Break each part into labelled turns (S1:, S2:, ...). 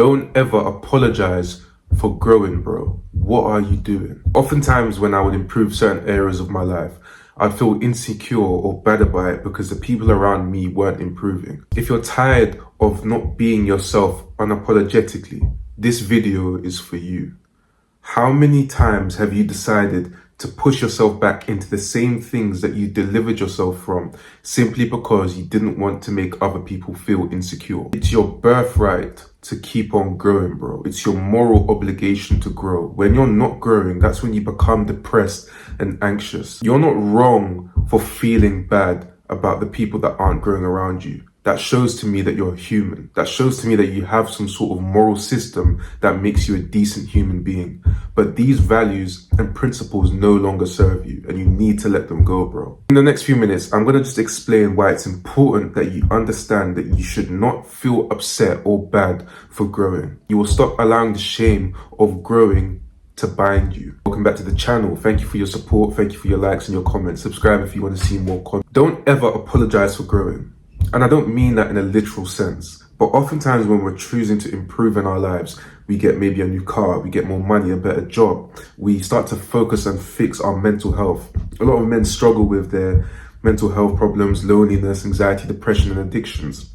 S1: Don't ever apologize for growing, bro. What are you doing? Oftentimes when I would improve certain areas of my life, I'd feel insecure or bad about it because the people around me weren't improving. If you're tired of not being yourself unapologetically, this video is for you. How many times have you decided to push yourself back into the same things that you delivered yourself from simply because you didn't want to make other people feel insecure? It's your birthright to keep on growing, bro. It's your moral obligation to grow. When you're not growing, that's when you become depressed and anxious. You're not wrong for feeling bad about the people that aren't growing around you. That shows to me that you're human. That shows to me that you have some sort of moral system that makes you a decent human being. But these values and principles no longer serve you, and you need to let them go, bro. In the next few minutes, I'm going to just explain why it's important that you understand that you should not feel upset or bad for growing. You will stop allowing the shame of growing to bind you. Welcome back to the channel. Thank you for your support. Thank you for your likes and your comments. Subscribe if you want to see more content. Don't ever apologize for growing. And I don't mean that in a literal sense, but oftentimes when we're choosing to improve in our lives, we get maybe a new car, we get more money, a better job, we start to focus and fix our mental health. A lot of men struggle with their mental health problems, loneliness, anxiety, depression, and addictions.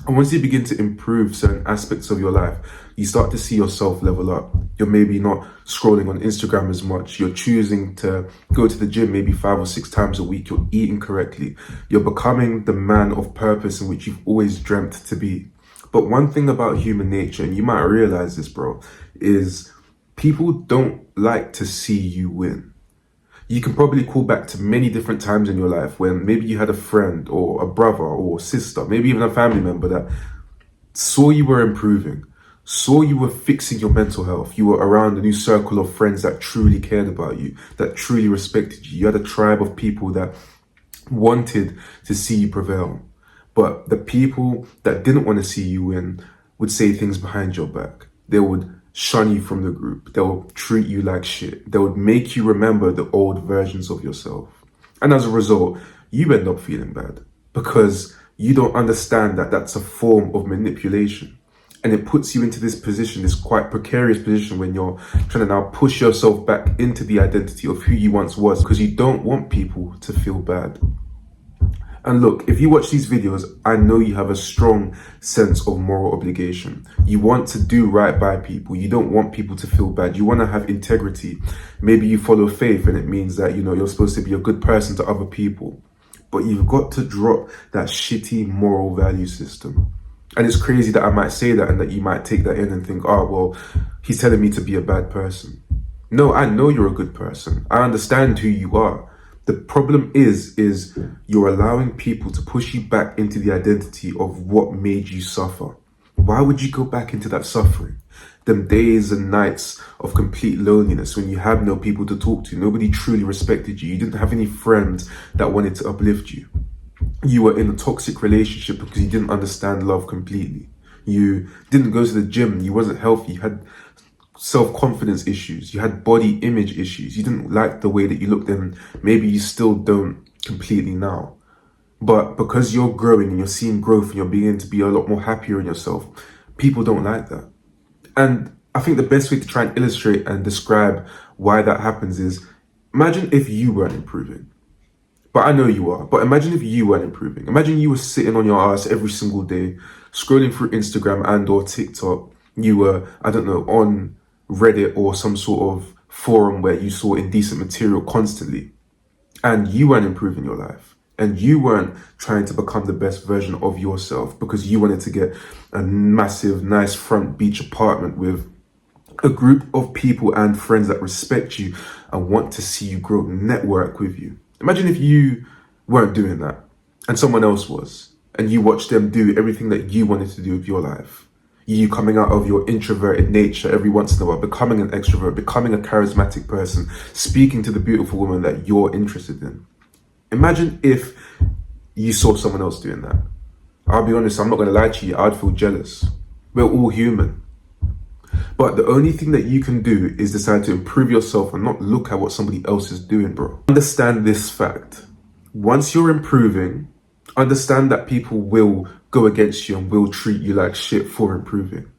S1: And once you begin to improve certain aspects of your life, you start to see yourself level up. You're maybe not scrolling on Instagram as much. You're choosing to go to the gym maybe 5 or 6 times a week. You're eating correctly. You're becoming the man of purpose in which you've always dreamt to be. But one thing about human nature, and you might realize this, bro, is people don't like to see you win. You can probably call back to many different times in your life when maybe you had a friend or a brother or sister, maybe even a family member that saw you were improving, saw you were fixing your mental health. You were around a new circle of friends that truly cared about you, that truly respected you. You had a tribe of people that wanted to see you prevail. But the people that didn't want to see you win would say things behind your back. They would shun you from the group. They'll treat you like shit. They would make you remember the old versions of yourself. And as a result, you end up feeling bad because you don't understand that that's a form of manipulation. And it puts you into this position, this quite precarious position when you're trying to now push yourself back into the identity of who you once was because you don't want people to feel bad. And look, if you watch these videos, I know you have a strong sense of moral obligation. You want to do right by people. You don't want people to feel bad. You want to have integrity. Maybe you follow faith and it means that, you're supposed to be a good person to other people. But you've got to drop that shitty moral value system. And it's crazy that I might say that and that you might take that in and think, oh, well, he's telling me to be a bad person. No, I know you're a good person. I understand who you are. The problem is you're allowing people to push you back into the identity of what made you suffer. Why would you go back into that suffering? Them days and nights of complete loneliness when you had no people to talk to, nobody truly respected you, you didn't have any friends that wanted to uplift you. You were in a toxic relationship because you didn't understand love completely. You didn't go to the gym, you wasn't healthy, you had self-confidence issues, you had body image issues, you didn't like the way that you looked, and maybe you still don't completely now. But because you're growing and you're seeing growth and you're beginning to be a lot more happier in yourself, people don't like that. And I think the best way to try and illustrate and describe why that happens is, imagine if you weren't improving. But I know you are, but imagine if you weren't improving. Imagine you were sitting on your ass every single day, scrolling through Instagram and or TikTok. You were, on Reddit or some sort of forum where you saw indecent material constantly, and you weren't improving your life, and you weren't trying to become the best version of yourself because you wanted to get a massive, nice front beach apartment with a group of people and friends that respect you and want to see you grow, network with you. Imagine if you weren't doing that and someone else was, and you watched them do everything that you wanted to do with your life. You coming out of your introverted nature every once in a while, becoming an extrovert, becoming a charismatic person, speaking to the beautiful woman that you're interested in. Imagine if you saw someone else doing that. I'll be honest, I'm not going to lie to you, I'd feel jealous. We're all human. But the only thing that you can do is decide to improve yourself and not look at what somebody else is doing, bro. Understand this fact. Once you're improving, understand that people will go against you and will treat you like shit for improving.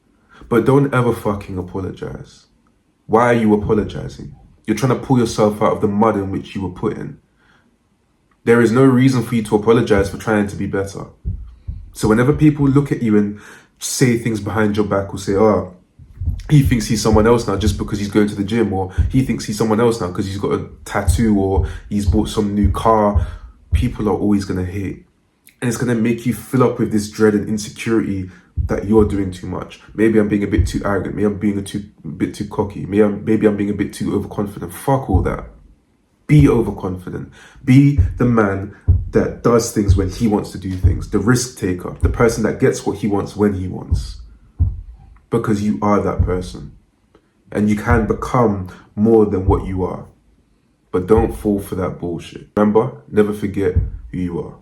S1: But don't ever fucking apologize. Why are you apologizing? You're trying to pull yourself out of the mud in which you were put in. There is no reason for you to apologize for trying to be better. So whenever people look at you and say things behind your back or say, oh, he thinks he's someone else now just because he's going to the gym, or he thinks he's someone else now because he's got a tattoo or he's bought some new car, people are always going to hate. And it's going to make you fill up with this dread and insecurity that you're doing too much. Maybe I'm being a bit too arrogant. Maybe I'm being a bit too cocky. Maybe I'm being a bit too overconfident. Fuck all that. Be overconfident. Be the man that does things when he wants to do things. The risk taker. The person that gets what he wants when he wants. Because you are that person. And you can become more than what you are. But don't fall for that bullshit. Remember, never forget who you are.